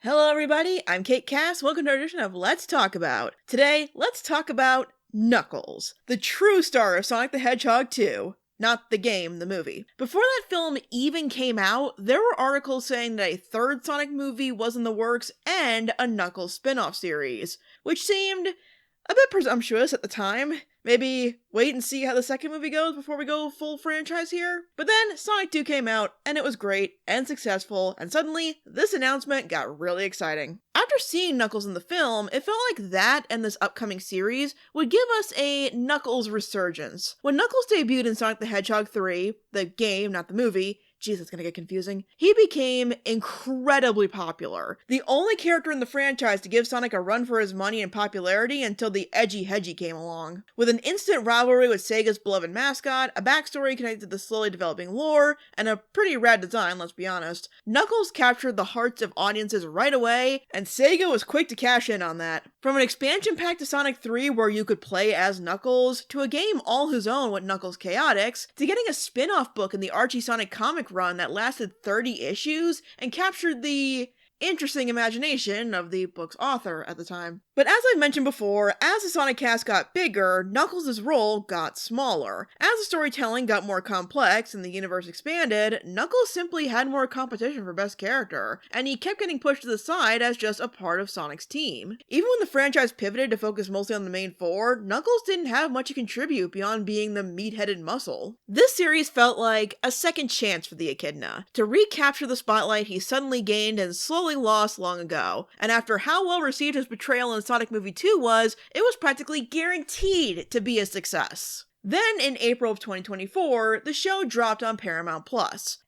Hello everybody, I'm Kate Cass. Welcome to our edition of Let's Talk About. Today, let's talk about Knuckles, the true star of Sonic the Hedgehog 2. Not the game, the movie. Before that film even came out, there were articles saying that a third Sonic movie was in the works and a Knuckles spin-off series, which seemed a bit presumptuous at the time. Maybe wait and see how the second movie goes before we go full franchise here? But then Sonic 2 came out, and it was great and successful, and suddenly this announcement got really exciting. After seeing Knuckles in the film, it felt like that and this upcoming series would give us a Knuckles resurgence. When Knuckles debuted in Sonic the Hedgehog 3, the game, not the movie, jeez, that's gonna get confusing, he became incredibly popular. The only character in the franchise to give Sonic a run for his money and popularity until the Edgy Hedgie came along. With an instant rivalry with Sega's beloved mascot, a backstory connected to the slowly developing lore, and a pretty rad design, let's be honest, Knuckles captured the hearts of audiences right away, and Sega was quick to cash in on that. From an expansion pack to Sonic 3 where you could play as Knuckles, to a game all his own with Knuckles Chaotix, to getting a spin-off book in the Archie Sonic comic run that lasted 30 issues and captured the interesting imagination of the book's author at the time. But as I mentioned before, as the Sonic cast got bigger, Knuckles' role got smaller. As the storytelling got more complex and the universe expanded, Knuckles simply had more competition for best character, and he kept getting pushed to the side as just a part of Sonic's team. Even when the franchise pivoted to focus mostly on the main four, Knuckles didn't have much to contribute beyond being the meat-headed muscle. This series felt like a second chance for the Echidna, to recapture the spotlight he suddenly gained and slowly lost long ago, and after how well received his portrayal in Sonic Movie 2 was, it was practically guaranteed to be a success. Then, in April of 2024, the show dropped on Paramount+.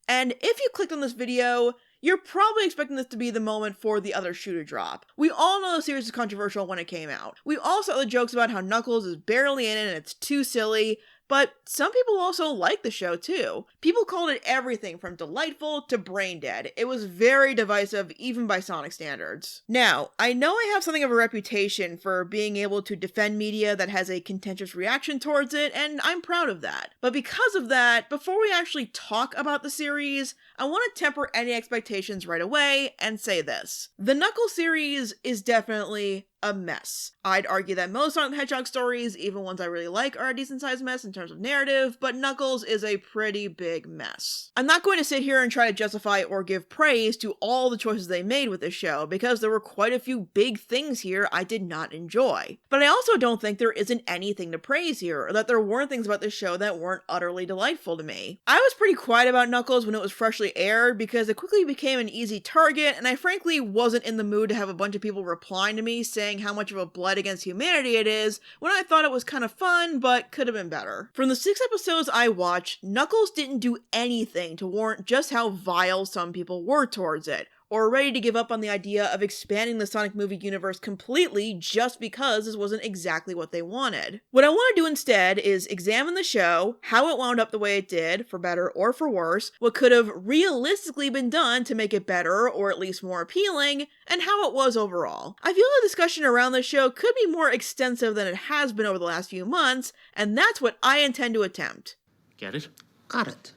And if you clicked on this video, you're probably expecting this to be the moment for the other shoe to drop. We all know the series was controversial when it came out. We all saw the jokes about how Knuckles is barely in it and it's too silly, but some people also liked the show too. People called it everything from delightful to brain dead. It was very divisive, even by Sonic standards. Now, I know I have something of a reputation for being able to defend media that has a contentious reaction towards it, and I'm proud of that. But because of that, before we actually talk about the series, I want to temper any expectations right away and say this. The Knuckles series is definitely a mess. I'd argue that most Sonic the Hedgehog stories, even ones I really like, are a decent sized mess in terms of narrative, but Knuckles is a pretty big mess. I'm not going to sit here and try to justify or give praise to all the choices they made with this show, because there were quite a few big things here I did not enjoy. But I also don't think there isn't anything to praise here, or that there weren't things about this show that weren't utterly delightful to me. I was pretty quiet about Knuckles when it was freshly aired, because it quickly became an easy target, and I frankly wasn't in the mood to have a bunch of people replying to me saying how much of a blight against humanity it is, when I thought it was kind of fun, but could have been better. From the 6 episodes I watched, Knuckles didn't do anything to warrant just how vile some people were towards it, or ready to give up on the idea of expanding the Sonic movie universe completely just because this wasn't exactly what they wanted. What I want to do instead is examine the show, how it wound up the way it did, for better or for worse, what could have realistically been done to make it better or at least more appealing, and how it was overall. I feel the discussion around the show could be more extensive than it has been over the last few months, and that's what I intend to attempt. Get it? Got it.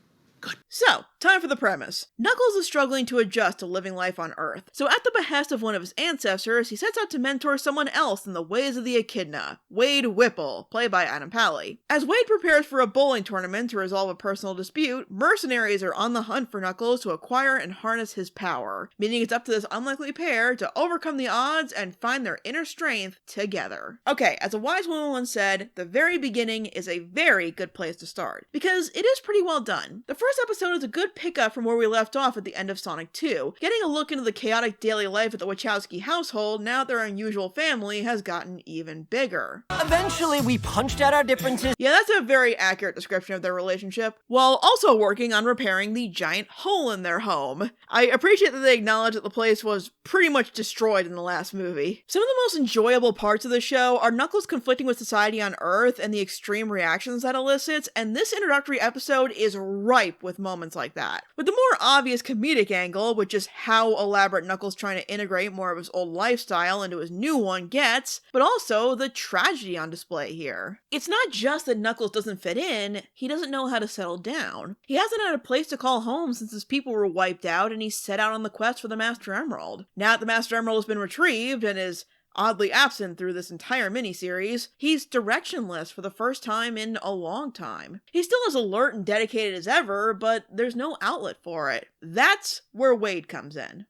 So, time for the premise. Knuckles is struggling to adjust to living life on Earth, so at the behest of one of his ancestors, he sets out to mentor someone else in the ways of the Echidna, Wade Whipple, played by Adam Pally. As Wade prepares for a bowling tournament to resolve a personal dispute, mercenaries are on the hunt for Knuckles to acquire and harness his power, meaning it's up to this unlikely pair to overcome the odds and find their inner strength together. Okay, as a wise woman once said, the very beginning is a very good place to start, because it is pretty well done. The first episode is a good pickup from where we left off at the end of Sonic 2, getting a look into the chaotic daily life at the Wachowski household now that their unusual family has gotten even bigger. Eventually, we punched out our differences. Yeah, that's a very accurate description of their relationship, while also working on repairing the giant hole in their home. I appreciate that they acknowledge that the place was pretty much destroyed in the last movie. Some of the most enjoyable parts of the show are Knuckles conflicting with society on Earth and the extreme reactions that elicits, and this introductory episode is ripe with moments like that. With the more obvious comedic angle, with just how elaborate Knuckles trying to integrate more of his old lifestyle into his new one gets, but also the tragedy on display here. It's not just that Knuckles doesn't fit in, he doesn't know how to settle down. He hasn't had a place to call home since his people were wiped out and he set out on the quest for the Master Emerald. Now that the Master Emerald has been retrieved and is oddly absent through this entire miniseries, he's directionless for the first time in a long time. He's still as alert and dedicated as ever, but there's no outlet for it. That's where Wade comes in.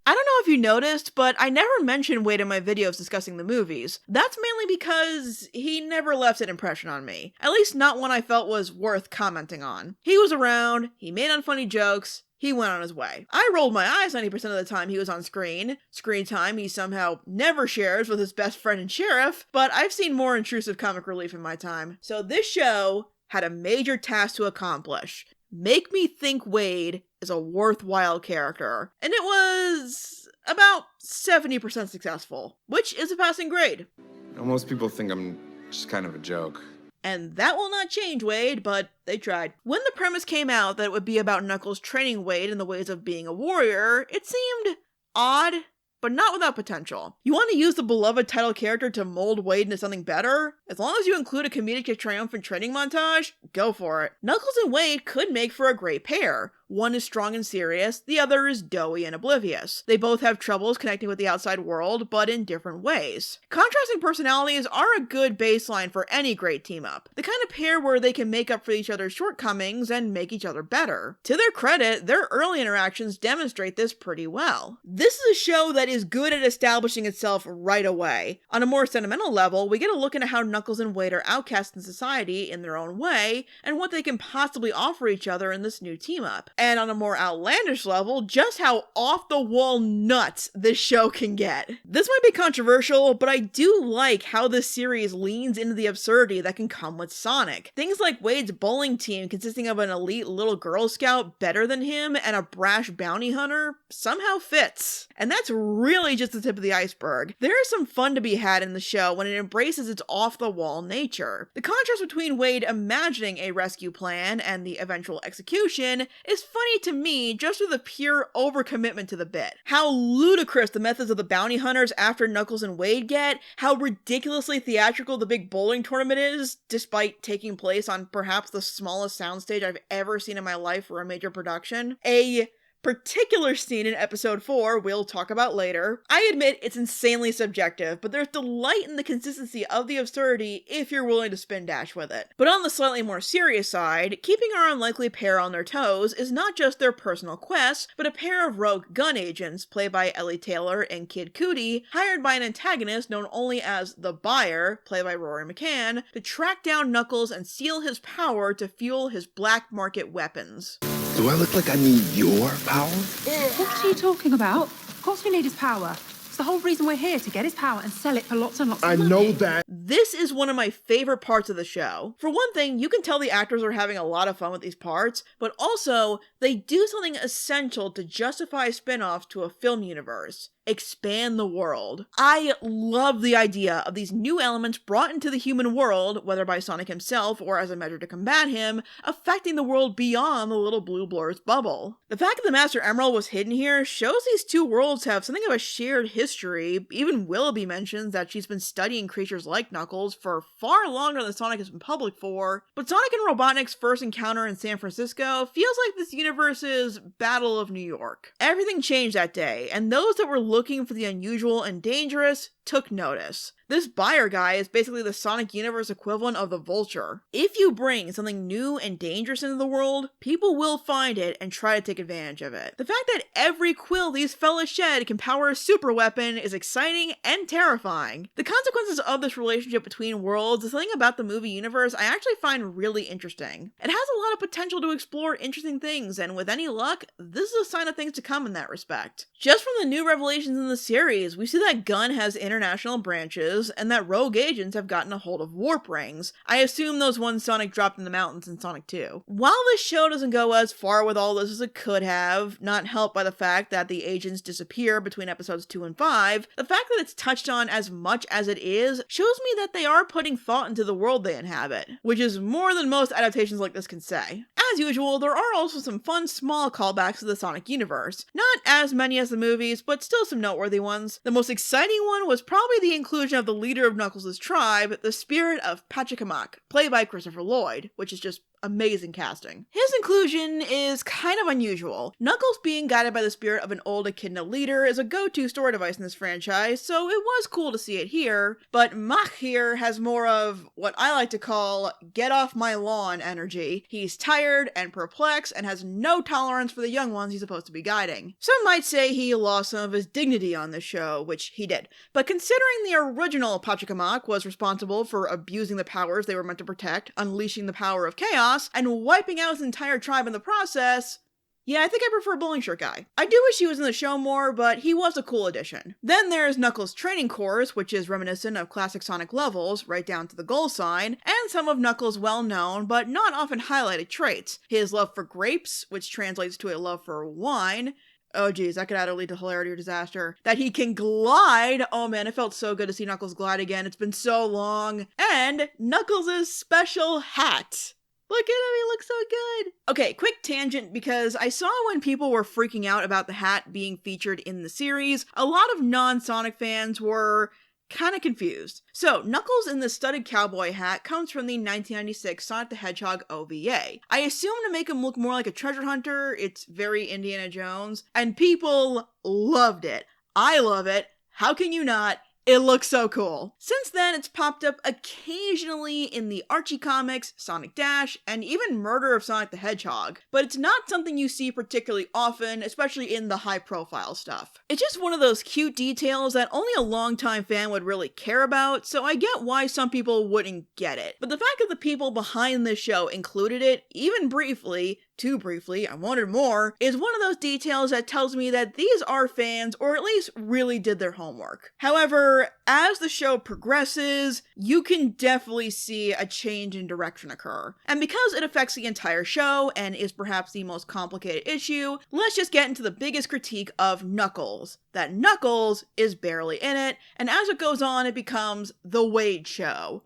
I don't know if you noticed, but I never mention Wade in my videos discussing the movies. That's mainly because he never left an impression on me. At least not one I felt was worth commenting on. He was around, he made unfunny jokes, he went on his way. I rolled my eyes 90% of the time he was on screen. Screen time he somehow never shares with his best friend and sheriff, but I've seen more intrusive comic relief in my time. So this show had a major task to accomplish. Make me think Wade is a worthwhile character. And it was about 70% successful, which is a passing grade. Most people think I'm just kind of a joke. And that will not change, Wade, but they tried. When the premise came out that it would be about Knuckles training Wade in the ways of being a warrior, it seemed odd, but not without potential. You want to use the beloved title character to mold Wade into something better? As long as you include a comedic to triumphant training montage, go for it. Knuckles and Wade could make for a great pair. One is strong and serious, the other is doughy and oblivious. They both have troubles connecting with the outside world, but in different ways. Contrasting personalities are a good baseline for any great team-up. The kind of pair where they can make up for each other's shortcomings and make each other better. To their credit, their early interactions demonstrate this pretty well. This is a show that is good at establishing itself right away. On a more sentimental level, we get a look into how Knuckles and Wade are outcasts in society in their own way, and what they can possibly offer each other in this new team-up. And on a more outlandish level, just how off-the-wall nuts this show can get. This might be controversial, but I do like how this series leans into the absurdity that can come with Sonic. Things like Wade's bowling team consisting of an elite little Girl Scout better than him and a brash bounty hunter somehow fits. And that's really just the tip of the iceberg. There is some fun to be had in the show when it embraces its off-the-wall nature. The contrast between Wade imagining a rescue plan and the eventual execution is funny to me just through the pure overcommitment to the bit. How ludicrous the methods of the bounty hunters after Knuckles and Wade get, how ridiculously theatrical the big bowling tournament is, despite taking place on perhaps the smallest soundstage I've ever seen in my life for a major production. A particular scene in episode 4 we'll talk about later. I admit it's insanely subjective, but there's delight in the consistency of the absurdity if you're willing to spin dash with it. But on the slightly more serious side, keeping our unlikely pair on their toes is not just their personal quest, but a pair of rogue gun agents, played by Ellie Taylor and Kid Cudi, hired by an antagonist known only as the Buyer, played by Rory McCann, to track down Knuckles and steal his power to fuel his black market weapons. Do I look like I need your power? What are you talking about? Of course we need his power. It's the whole reason we're here, to get his power and sell it for lots and lots of money. I know that. This is one of my favorite parts of the show. For one thing, you can tell the actors are having a lot of fun with these parts, but also, they do something essential to justify spin-offs to a film universe. Expand the world. I love the idea of these new elements brought into the human world, whether by Sonic himself or as a measure to combat him, affecting the world beyond the little blue blur's bubble. The fact that the Master Emerald was hidden here shows these two worlds have something of a shared history. Even Willoughby mentions that she's been studying creatures like Knuckles for far longer than Sonic has been public for, but Sonic and Robotnik's first encounter in San Francisco feels like this universe's Battle of New York. Everything changed that day, and those that were looking for the unusual and dangerous took notice. This Buyer guy is basically the Sonic universe equivalent of the Vulture. If you bring something new and dangerous into the world, people will find it and try to take advantage of it. The fact that every quill these fellas shed can power a super weapon is exciting and terrifying. The consequences of this relationship between worlds is something about the movie universe I actually find really interesting. It has a lot of potential to explore interesting things, and with any luck, this is a sign of things to come in that respect. Just from the new revelations in the series, we see that Gunn has international branches, and that rogue agents have gotten a hold of warp rings. I assume those ones Sonic dropped in the mountains in Sonic 2. While this show doesn't go as far with all this as it could have, not helped by the fact that the agents disappear between episodes 2 and 5, the fact that it's touched on as much as it is shows me that they are putting thought into the world they inhabit, which is more than most adaptations like this can say. As usual, there are also some fun small callbacks to the Sonic universe. Not as many as the movies, but still some noteworthy ones. The most exciting one was probably the inclusion of the leader of Knuckles' tribe, the spirit of Pachacamac, played by Christopher Lloyd, which is just amazing casting. His inclusion is kind of unusual. Knuckles being guided by the spirit of an old Echidna leader is a go-to story device in this franchise, so it was cool to see it here, but Mach here has more of what I like to call get off my lawn energy. He's tired and perplexed and has no tolerance for the young ones he's supposed to be guiding. Some might say he lost some of his dignity on this show, which he did, but considering the original Pachacamac was responsible for abusing the powers they were meant to protect, unleashing the power of chaos, and wiping out his entire tribe in the process, yeah, I think I prefer Bowling Shirt Guy. I do wish he was in the show more, but he was a cool addition. Then there's Knuckles' training course, which is reminiscent of classic Sonic levels, right down to the goal sign, and some of Knuckles' well-known, but not often highlighted traits. His love for grapes, which translates to a love for wine. Oh geez, that could either lead to hilarity or disaster. That he can glide! Oh man, it felt so good to see Knuckles glide again. It's been so long. And Knuckles' special hat. Look at him, he looks so good. Okay, quick tangent, because I saw when people were freaking out about the hat being featured in the series, a lot of non-Sonic fans were kind of confused. So, Knuckles in the studded cowboy hat comes from the 1996 Sonic the Hedgehog OVA. I assume to make him look more like a treasure hunter, it's very Indiana Jones, and people loved it. I love it. How can you not? It looks so cool. Since then, it's popped up occasionally in the Archie comics, Sonic Dash, and even Murder of Sonic the Hedgehog, but it's not something you see particularly often, especially in the high-profile stuff. It's just one of those cute details that only a longtime fan would really care about, so I get why some people wouldn't get it. But the fact that the people behind this show included it, even briefly, too briefly, I wanted more, is one of those details that tells me that these are fans, or at least really did their homework. However, as the show progresses, you can definitely see a change in direction occur. And because it affects the entire show, and is perhaps the most complicated issue, let's just get into the biggest critique of Knuckles. That Knuckles is barely in it, and as it goes on, it becomes the Wade Show.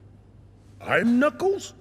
I'm Knuckles?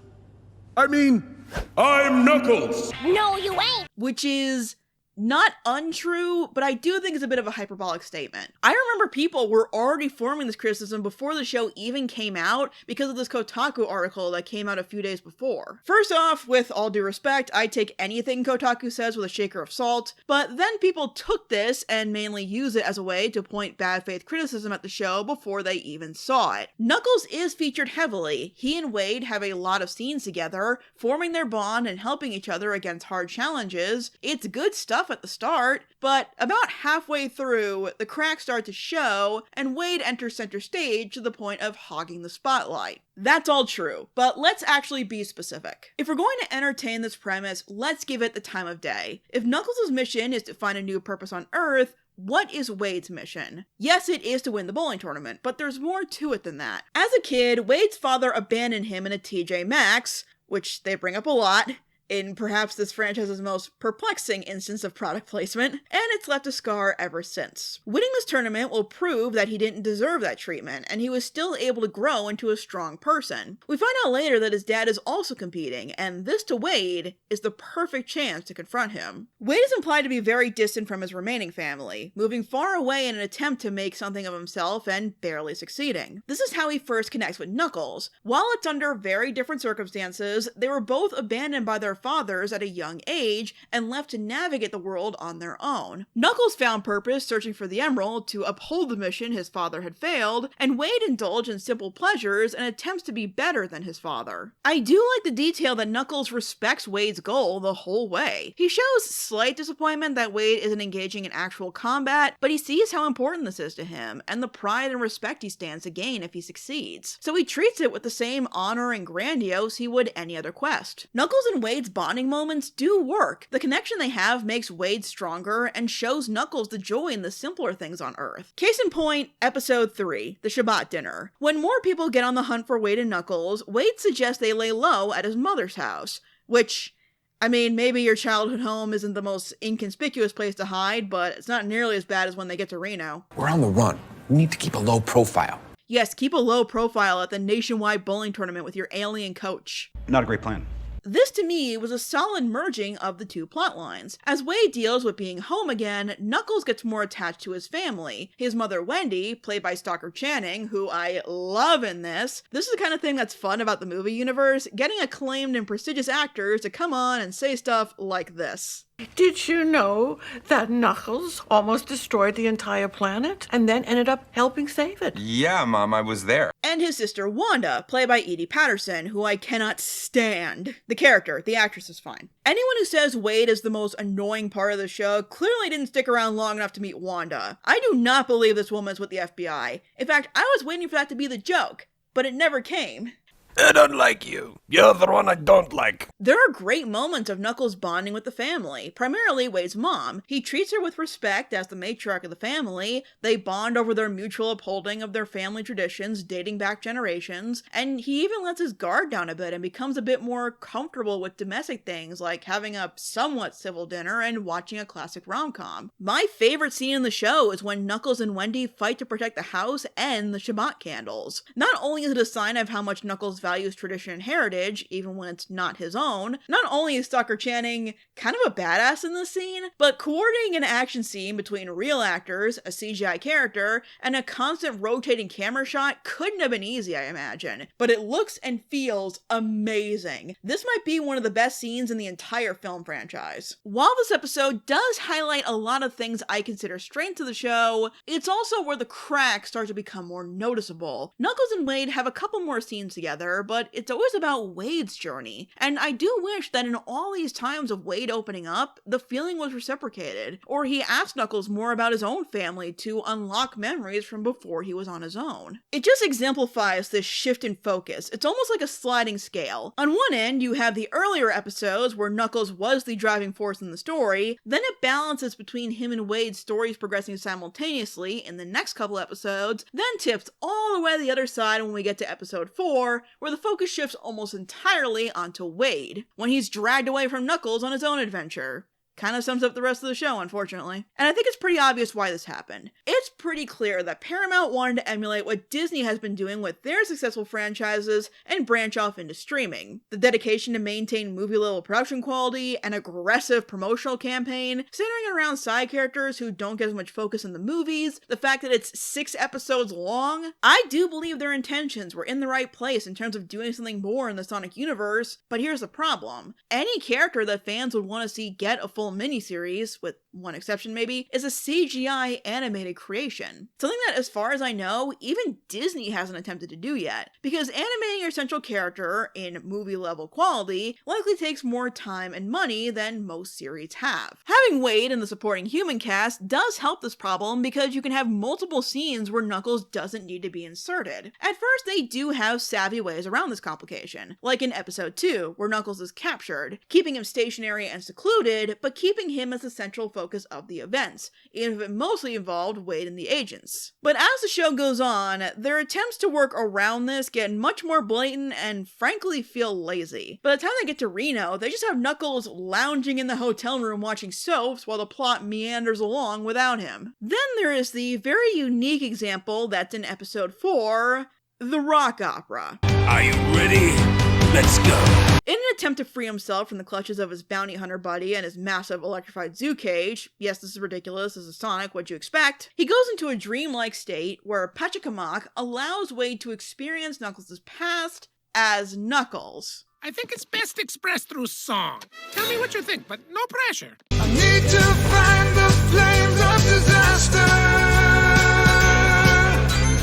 I'm Knuckles! No, you ain't! Which is not untrue, but I do think it's a bit of a hyperbolic statement. I remember people were already forming this criticism before the show even came out because of this Kotaku article that came out a few days before. First off, with all due respect, I take anything Kotaku says with a shaker of salt, but then people took this and mainly used it as a way to point bad faith criticism at the show before they even saw it. Knuckles is featured heavily. He and Wade have a lot of scenes together, forming their bond and helping each other against hard challenges. It's good stuff at the start, but about halfway through, the cracks start to show, and Wade enters center stage to the point of hogging the spotlight. That's all true, but let's actually be specific. If we're going to entertain this premise, let's give it the time of day. If Knuckles' mission is to find a new purpose on Earth, what is Wade's mission? Yes, it is to win the bowling tournament, but there's more to it than that. As a kid, Wade's father abandoned him in a TJ Maxx, which they bring up a lot, in perhaps this franchise's most perplexing instance of product placement, and it's left a scar ever since. Winning this tournament will prove that he didn't deserve that treatment, and he was still able to grow into a strong person. We find out later that his dad is also competing, and this to Wade is the perfect chance to confront him. Wade is implied to be very distant from his remaining family, moving far away in an attempt to make something of himself and barely succeeding. This is how he first connects with Knuckles. While it's under very different circumstances, they were both abandoned by their fathers at a young age and left to navigate the world on their own. Knuckles found purpose searching for the Emerald to uphold the mission his father had failed, and Wade indulged in simple pleasures and attempts to be better than his father. I do like the detail that Knuckles respects Wade's goal the whole way. He shows slight disappointment that Wade isn't engaging in actual combat, but he sees how important this is to him, and the pride and respect he stands to gain if he succeeds. So he treats it with the same honor and grandiose he would any other quest. Knuckles and Wade's Wade's bonding moments do work. The connection they have makes Wade stronger and shows Knuckles the joy in the simpler things on Earth. Case in point, episode 3, the Shabbat dinner. When more people get on the hunt for Wade and Knuckles, Wade suggests they lay low at his mother's house, which, I mean, maybe your childhood home isn't the most inconspicuous place to hide, but it's not nearly as bad as when they get to Reno. We're on the run. We need to keep a low profile. Yes, keep a low profile at the nationwide bowling tournament with your alien coach. Not a great plan. This, to me, was a solid merging of the two plotlines. As Wade deals with being home again, Knuckles gets more attached to his family. His mother, Wendy, played by Stalker Channing, who I love in this. This is the kind of thing that's fun about the movie universe, getting acclaimed and prestigious actors to come on and say stuff like this. Did you know that Knuckles almost destroyed the entire planet and then ended up helping save it? Yeah, Mom, I was there. And his sister Wanda, played by Edie Patterson, who I cannot stand. The character, the actress is fine. Anyone who says Wade is the most annoying part of the show clearly didn't stick around long enough to meet Wanda. I do not believe this woman is with the FBI. In fact, I was waiting for that to be the joke, but it never came. I don't like you. You're the one I don't like. There are great moments of Knuckles bonding with the family, primarily Wade's mom. He treats her with respect as the matriarch of the family, they bond over their mutual upholding of their family traditions dating back generations, and he even lets his guard down a bit and becomes a bit more comfortable with domestic things like having a somewhat civil dinner and watching a classic rom-com. My favorite scene in the show is when Knuckles and Wendy fight to protect the house and the Shabbat candles. Not only is it a sign of how much Knuckles values tradition and heritage, even when it's not his own. Not only is Stalker Channing kind of a badass in this scene, but coordinating an action scene between real actors, a CGI character, and a constant rotating camera shot couldn't have been easy, I imagine. But it looks and feels amazing. This might be one of the best scenes in the entire film franchise. While this episode does highlight a lot of things I consider strengths of the show, it's also where the cracks start to become more noticeable. Knuckles and Wade have a couple more scenes together, but it's always about Wade's journey. And I do wish that in all these times of Wade opening up, the feeling was reciprocated, or he asked Knuckles more about his own family to unlock memories from before he was on his own. It just exemplifies this shift in focus. It's almost like a sliding scale. On one end, you have the earlier episodes where Knuckles was the driving force in the story, then it balances between him and Wade's stories progressing simultaneously in the next couple episodes, then tips all the way to the other side when we get to episode 4, where the focus shifts almost entirely onto Wade, when he's dragged away from Knuckles on his own adventure. Kind of sums up the rest of the show, unfortunately. And I think it's pretty obvious why this happened. It's pretty clear that Paramount wanted to emulate what Disney has been doing with their successful franchises and branch off into streaming. The dedication to maintain movie-level production quality, an aggressive promotional campaign, centering around side characters who don't get as much focus in the movies, the fact that it's 6 episodes long. I do believe their intentions were in the right place in terms of doing something more in the Sonic universe, but here's the problem. Any character that fans would want to see get a full miniseries, with one exception maybe, is a CGI animated creation. Something that, as far as I know, even Disney hasn't attempted to do yet, because animating your central character in movie-level quality likely takes more time and money than most series have. Having Wade in the supporting human cast does help this problem because you can have multiple scenes where Knuckles doesn't need to be inserted. At first, they do have savvy ways around this complication, like in episode 2, where Knuckles is captured, keeping him stationary and secluded, but keeping him as the central focus of the events, even if it mostly involved Wade and the agents. But as the show goes on, their attempts to work around this get much more blatant and frankly feel lazy. By the time they get to Reno, they just have Knuckles lounging in the hotel room watching soaps while the plot meanders along without him. Then there is the very unique example that's in episode 4, the rock opera. Are you ready? Let's go. In an attempt to free himself from the clutches of his bounty hunter buddy and his massive electrified zoo cage, yes, this is ridiculous, this is Sonic, what'd you expect? He goes into a dreamlike state where Pachacamac allows Wade to experience Knuckles' past as Knuckles. I think it's best expressed through song. Tell me what you think, but no pressure. I need to find the flames of disaster.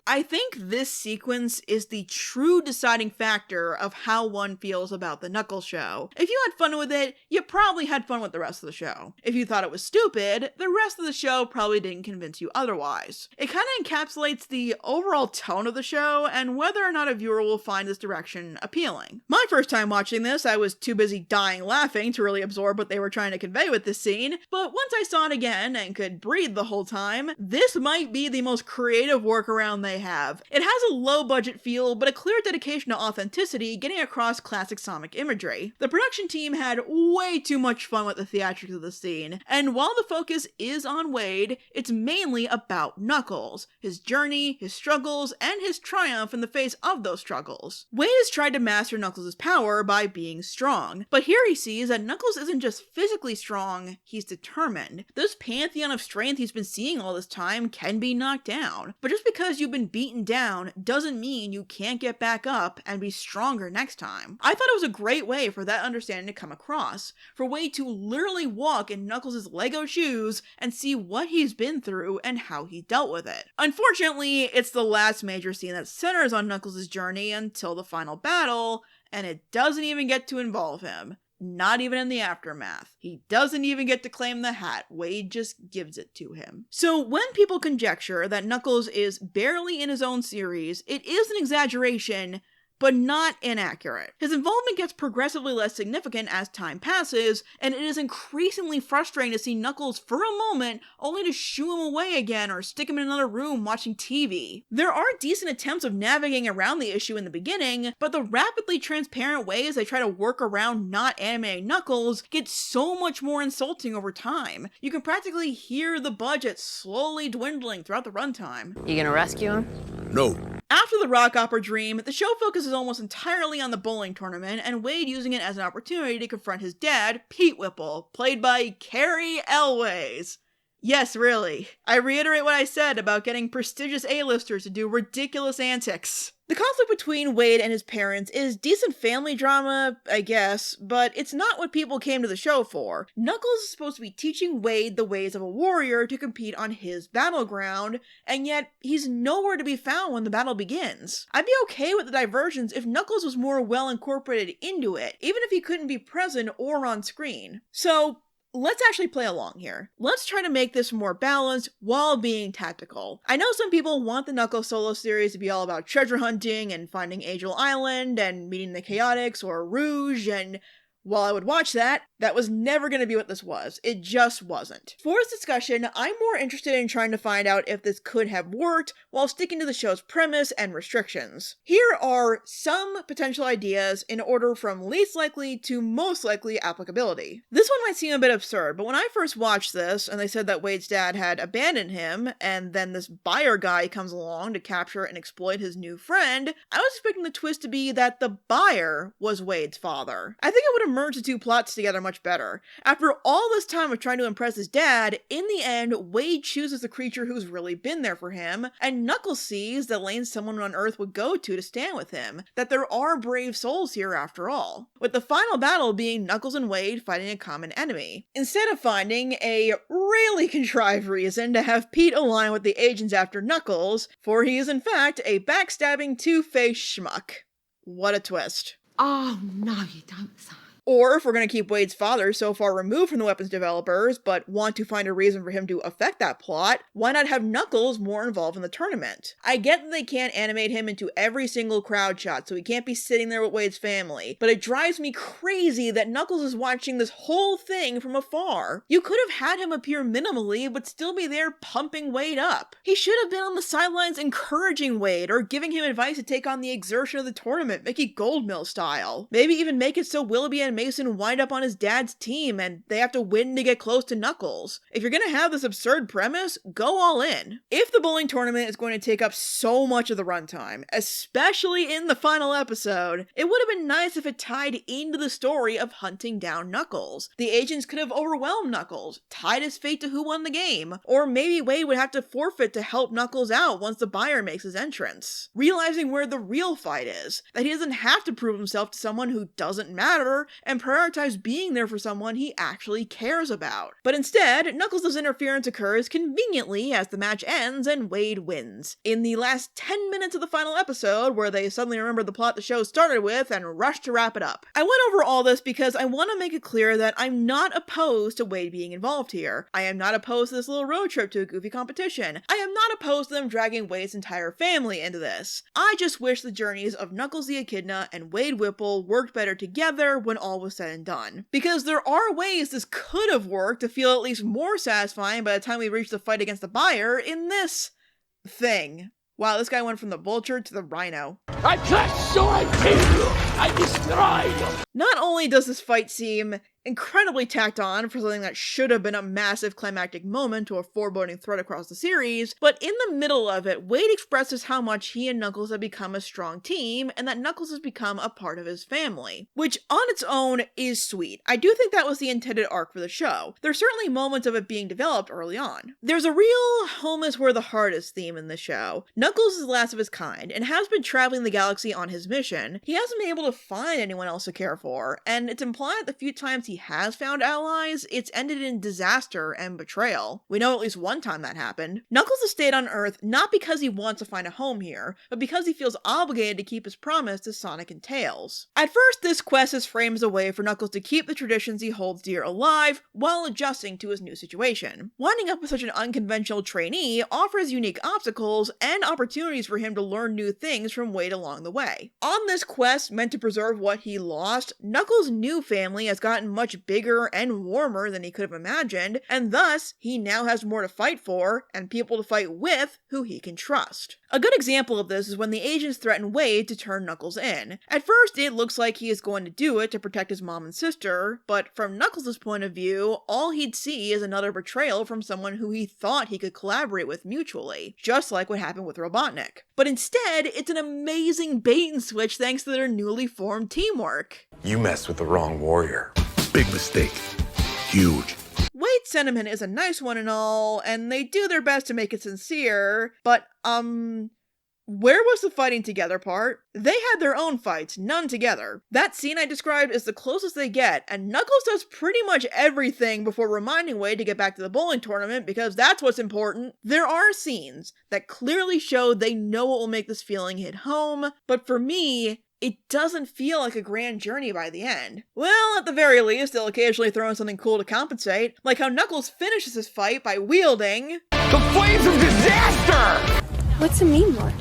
I think this sequence is the true deciding factor of how one feels about the Knuckles show. If you had fun with it, you probably had fun with the rest of the show. If you thought it was stupid, the rest of the show probably didn't convince you otherwise. It kind of encapsulates the overall tone of the show and whether or not a viewer will find this direction appealing. My first time watching this, I was too busy dying laughing to really absorb what they were trying to convey with this scene, but once I saw it again and could breathe the whole time, this might be the most creative workaround they have. It has a low budget feel, but a clear dedication to authenticity, getting across classic Sonic imagery. The production team had way too much fun with the theatrics of the scene, and while the focus is on Wade, it's mainly about Knuckles, his journey, his struggles, and his triumph in the face of those struggles. Wade has tried to master Knuckles' power by being strong, but here he sees that Knuckles isn't just physically strong, he's determined. This pantheon of strength he's been seeing all this time can be knocked down, but just because you've been beaten down doesn't mean you can't get back up and be stronger next time. I thought it was a great way for that understanding to come across, for Wade to literally walk in Knuckles' Lego shoes and see what he's been through and how he dealt with it. Unfortunately, it's the last major scene that centers on Knuckles' journey until the final battle, and it doesn't even get to involve him. Not even in the aftermath. He doesn't even get to claim the hat. Wade just gives it to him. So when people conjecture that Knuckles is barely in his own series, it is an exaggeration, but not inaccurate. His involvement gets progressively less significant as time passes, and it is increasingly frustrating to see Knuckles for a moment only to shoo him away again or stick him in another room watching TV. There are decent attempts of navigating around the issue in the beginning, but the rapidly transparent ways they try to work around not animating Knuckles get so much more insulting over time. You can practically hear the budget slowly dwindling throughout the runtime. You gonna rescue him? No. After the rock opera dream, the show focuses almost entirely on the bowling tournament, and Wade using it as an opportunity to confront his dad, Pete Whipple, played by Carrie Elways. Yes, really. I reiterate what I said about getting prestigious A-listers to do ridiculous antics. The conflict between Wade and his parents is decent family drama, I guess, but it's not what people came to the show for. Knuckles is supposed to be teaching Wade the ways of a warrior to compete on his battleground, and yet he's nowhere to be found when the battle begins. I'd be okay with the diversions if Knuckles was more well incorporated into it, even if he couldn't be present or on screen. So, let's actually play along here. Let's try to make this more balanced while being tactical. I know some people want the Knuckles solo series to be all about treasure hunting and finding Angel Island and meeting the Chaotix or Rouge, and while I would watch that, that was never going to be what this was. It just wasn't. For this discussion, I'm more interested in trying to find out if this could have worked while sticking to the show's premise and restrictions. Here are some potential ideas in order from least likely to most likely applicability. This one might seem a bit absurd, but when I first watched this and they said that Wade's dad had abandoned him and then this buyer guy comes along to capture and exploit his new friend, I was expecting the twist to be that the buyer was Wade's father. I think it would have merged the two plots together much better. After all this time of trying to impress his dad, in the end, Wade chooses the creature who's really been there for him, and Knuckles sees the lane someone on Earth would go to stand with him, that there are brave souls here after all, with the final battle being Knuckles and Wade fighting a common enemy. Instead of finding a really contrived reason to have Pete align with the agents after Knuckles, for he is in fact a backstabbing two-faced schmuck. What a twist. Oh, no, you don't, son. Or if we're going to keep Wade's father so far removed from the weapons developers, but want to find a reason for him to affect that plot, why not have Knuckles more involved in the tournament? I get that they can't animate him into every single crowd shot, so he can't be sitting there with Wade's family, but it drives me crazy that Knuckles is watching this whole thing from afar. You could have had him appear minimally, but still be there pumping Wade up. He should have been on the sidelines encouraging Wade, or giving him advice to take on the exertion of the tournament, Mickey Goldmill style. Maybe even make it so Willoughby and Mason wind up on his dad's team and they have to win to get close to Knuckles. If you're gonna have this absurd premise, go all in. If the bowling tournament is going to take up so much of the runtime, especially in the final episode, it would have been nice if it tied into the story of hunting down Knuckles. The agents could have overwhelmed Knuckles, tied his fate to who won the game, or maybe Wade would have to forfeit to help Knuckles out once the buyer makes his entrance. Realizing where the real fight is, that he doesn't have to prove himself to someone who doesn't matter, and prioritize being there for someone he actually cares about. But instead, Knuckles' interference occurs conveniently as the match ends and Wade wins. In the last 10 minutes of the final episode, where they suddenly remembered the plot the show started with and rushed to wrap it up. I went over all this because I want to make it clear that I'm not opposed to Wade being involved here. I am not opposed to this little road trip to a goofy competition. I am not opposed to them dragging Wade's entire family into this. I just wish the journeys of Knuckles the Echidna and Wade Whipple worked better together when all was said and done. Because there are ways this could have worked to feel at least more satisfying by the time we reach the fight against the buyer in this thing. Wow, this guy went from the vulture to the rhino. I crushed so I killed you. I destroyed you. Not only does this fight seem incredibly tacked on for something that should have been a massive climactic moment to a foreboding thread across the series, but in the middle of it, Wade expresses how much he and Knuckles have become a strong team, and that Knuckles has become a part of his family. Which on its own is sweet. I do think that was the intended arc for the show. There's certainly moments of it being developed early on. There's a real home is where the heart is theme in the show. Knuckles is the last of his kind, and has been traveling the galaxy on his mission. He hasn't been able to find anyone else to care for, and it's implied the few times he has found allies, it's ended in disaster and betrayal. We know at least one time that happened. Knuckles has stayed on Earth not because he wants to find a home here, but because he feels obligated to keep his promise to Sonic and Tails. At first, this quest is framed as a way for Knuckles to keep the traditions he holds dear alive while adjusting to his new situation. Winding up with such an unconventional trainee offers unique obstacles and opportunities for him to learn new things from Wade along the way. On this quest meant to preserve what he lost, Knuckles' new family has gotten much bigger and warmer than he could have imagined, and thus, he now has more to fight for, and people to fight with who he can trust. A good example of this is when the agents threaten Wade to turn Knuckles in. At first, it looks like he is going to do it to protect his mom and sister, but from Knuckles' point of view, all he'd see is another betrayal from someone who he thought he could collaborate with mutually, just like what happened with Robotnik. But instead, it's an amazing bait and switch thanks to their newly formed teamwork. You messed with the wrong warrior. Big mistake. Huge. Wade's sentiment is a nice one and all, and they do their best to make it sincere, but, where was the fighting together part? They had their own fights, none together. That scene I described is the closest they get, and Knuckles does pretty much everything before reminding Wade to get back to the bowling tournament because that's what's important. There are scenes that clearly show they know what will make this feeling hit home, but for me, it doesn't feel like a grand journey by the end. Well, at the very least, they'll occasionally throw in something cool to compensate, like how Knuckles finishes his fight by wielding The flames of disaster! What's a meme lord?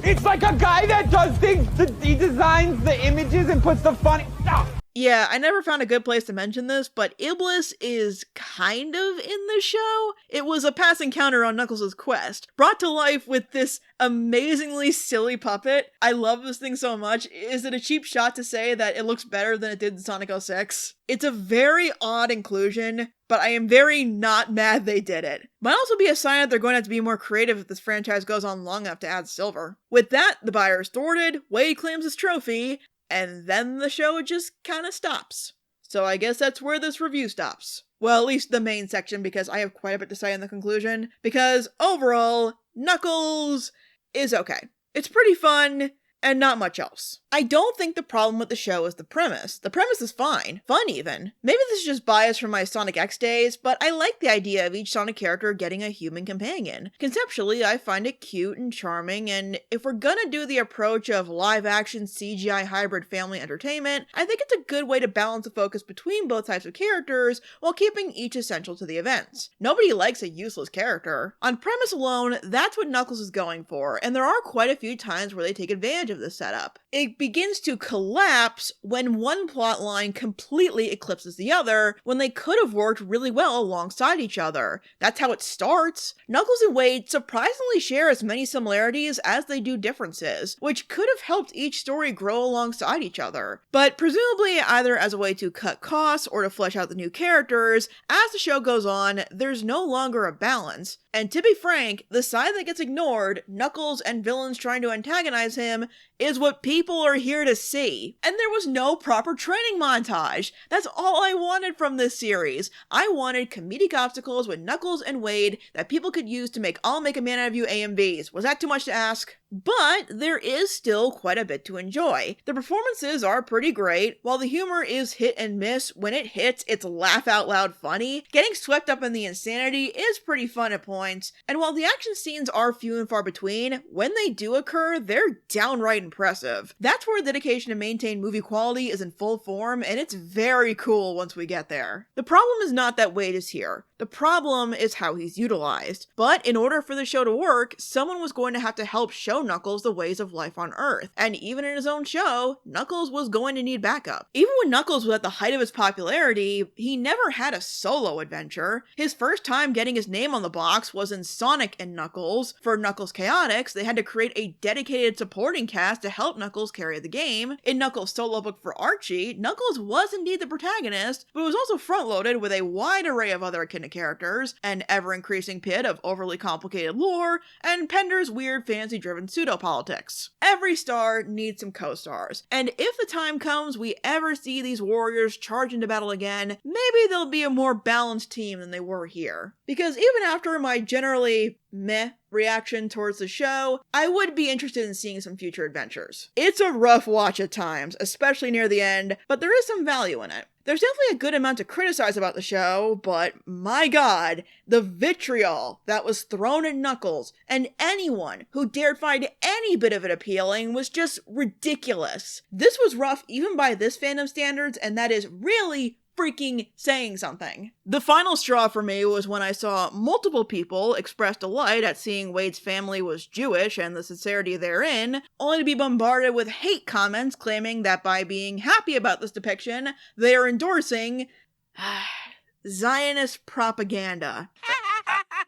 It's like a guy that does things, he designs the images and puts the funny... Oh. Yeah, I never found a good place to mention this, but Iblis is kind of in the show. It was a passing counter on Knuckles' quest, brought to life with this amazingly silly puppet. I love this thing so much. Is it a cheap shot to say that it looks better than it did in Sonic 06? It's a very odd inclusion, but I am very not mad they did it. Might also be a sign that they're going to have to be more creative if this franchise goes on long enough to add Silver. With that, the buyer is thwarted, Wade claims his trophy, and then the show just kind of stops. So I guess that's where this review stops. Well, at least the main section, because I have quite a bit to say in the conclusion. Because overall, Knuckles is okay. It's pretty fun, and not much else. I don't think the problem with the show is the premise. The premise is fine. Fun even. Maybe this is just bias from my Sonic X days, but I like the idea of each Sonic character getting a human companion. Conceptually, I find it cute and charming, and if we're gonna do the approach of live-action CGI hybrid family entertainment, I think it's a good way to balance the focus between both types of characters while keeping each essential to the events. Nobody likes a useless character. On premise alone, that's what Knuckles is going for, and there are quite a few times where they take advantage of this setup. It begins to collapse when one plot line completely eclipses the other, when they could have worked really well alongside each other. That's how it starts. Knuckles and Wade surprisingly share as many similarities as they do differences, which could have helped each story grow alongside each other. But presumably either as a way to cut costs or to flesh out the new characters, as the show goes on, there's no longer a balance. And to be frank, the side that gets ignored, Knuckles and villains trying to antagonize him, is what people are here to see. And there was no proper training montage. That's all I wanted from this series. I wanted comedic obstacles with Knuckles and Wade that people could use to make I'll make a man out of you AMVs. Was that too much to ask? But there is still quite a bit to enjoy. The performances are pretty great. While the humor is hit and miss, when it hits, it's laugh out loud funny. Getting swept up in the insanity is pretty fun at points. And while the action scenes are few and far between, when they do occur, they're downright impressive. That's where dedication to maintain movie quality is in full form, and it's very cool once we get there. The problem is not that Wade is here. The problem is how he's utilized. But in order for the show to work, someone was going to have to help show Knuckles the ways of life on Earth. And even in his own show, Knuckles was going to need backup. Even when Knuckles was at the height of his popularity, he never had a solo adventure. His first time getting his name on the box was in Sonic and Knuckles. For Knuckles Chaotix, they had to create a dedicated supporting cast to help Knuckles carry the game. In Knuckles' solo book for Archie, Knuckles was indeed the protagonist, but was also front-loaded with a wide array of other Echidna characters, an ever-increasing pit of overly complicated lore, and Pender's weird fantasy-driven pseudo-politics. Every star needs some co-stars, and if the time comes we ever see these warriors charge into battle again, maybe they'll be a more balanced team than they were here. Because even after my generally meh reaction towards the show, I would be interested in seeing some future adventures. It's a rough watch at times, especially near the end, but there is some value in it. There's definitely a good amount to criticize about the show, but my god, the vitriol that was thrown at Knuckles and anyone who dared find any bit of it appealing was just ridiculous. This was rough even by this fandom standards, and that is really freaking saying something. The final straw for me was when I saw multiple people express delight at seeing Wade's family was Jewish and the sincerity therein, only to be bombarded with hate comments claiming that by being happy about this depiction, they are endorsing Zionist propaganda.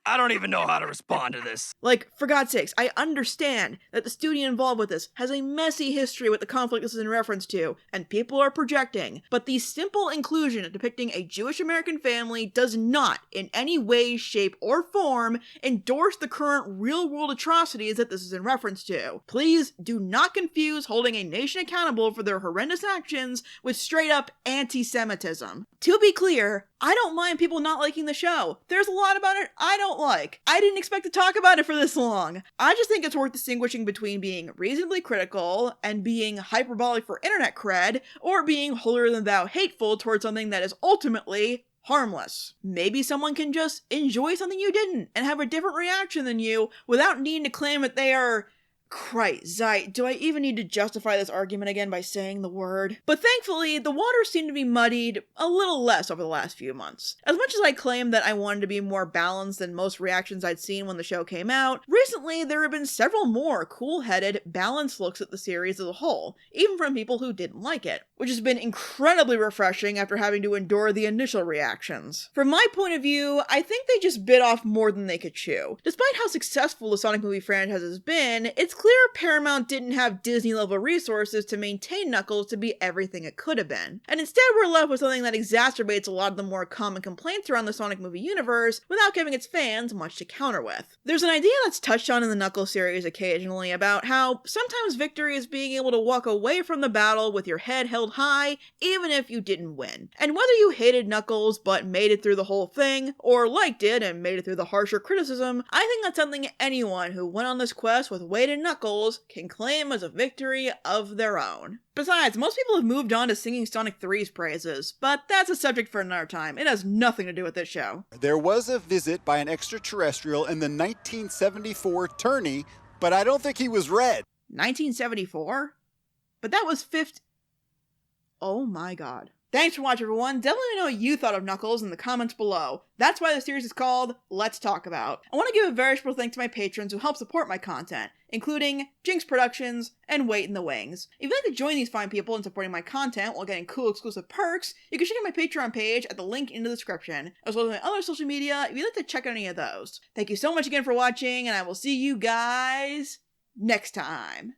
I don't even know how to respond to this. Like, for God's sakes, I understand that the studio involved with this has a messy history with the conflict this is in reference to, and people are projecting, but the simple inclusion of depicting a Jewish American family does not, in any way, shape, or form, endorse the current real-world atrocities that this is in reference to. Please do not confuse holding a nation accountable for their horrendous actions with straight-up anti-Semitism. To be clear, I don't mind people not liking the show. There's a lot about it I don't like. I didn't expect to talk about it for this long. I just think it's worth distinguishing between being reasonably critical and being hyperbolic for internet cred, or being holier-than-thou hateful towards something that is ultimately harmless. Maybe someone can just enjoy something you didn't and have a different reaction than you without needing to claim that they are... Christ, do I even need to justify this argument again by saying the word? But thankfully, the waters seem to be muddied a little less over the last few months. As much as I claimed that I wanted to be more balanced than most reactions I'd seen when the show came out, recently there have been several more cool-headed, balanced looks at the series as a whole, even from people who didn't like it, which has been incredibly refreshing after having to endure the initial reactions. From my point of view, I think they just bit off more than they could chew. Despite how successful the Sonic movie franchise has been, it's clear Paramount didn't have Disney-level resources to maintain Knuckles to be everything it could have been. And instead we're left with something that exacerbates a lot of the more common complaints around the Sonic movie universe without giving its fans much to counter with. There's an idea that's touched on in the Knuckles series occasionally about how sometimes victory is being able to walk away from the battle with your head held high, even if you didn't win. And whether you hated Knuckles but made it through the whole thing, or liked it and made it through the harsher criticism, I think that's something anyone who went on this quest with Wade and Knuckles can claim as a victory of their own. Besides, most people have moved on to singing Sonic 3's praises, but that's a subject for another time. It has nothing to do with this show. There was a visit by an extraterrestrial in the 1974 tourney, but I don't think he was red. 1974? But that was 50... Oh my god. Thanks for watching, everyone. Definitely let me know what you thought of Knuckles in the comments below. That's why the series is called Let's Talk About. I want to give a very special thanks to my patrons who help support my content, including Jinx Productions and Wait in the Wings. If you'd like to join these fine people in supporting my content while getting cool exclusive perks, you can check out my Patreon page at the link in the description, as well as my other social media if you'd like to check out any of those. Thank you so much again for watching, and I will see you guys next time.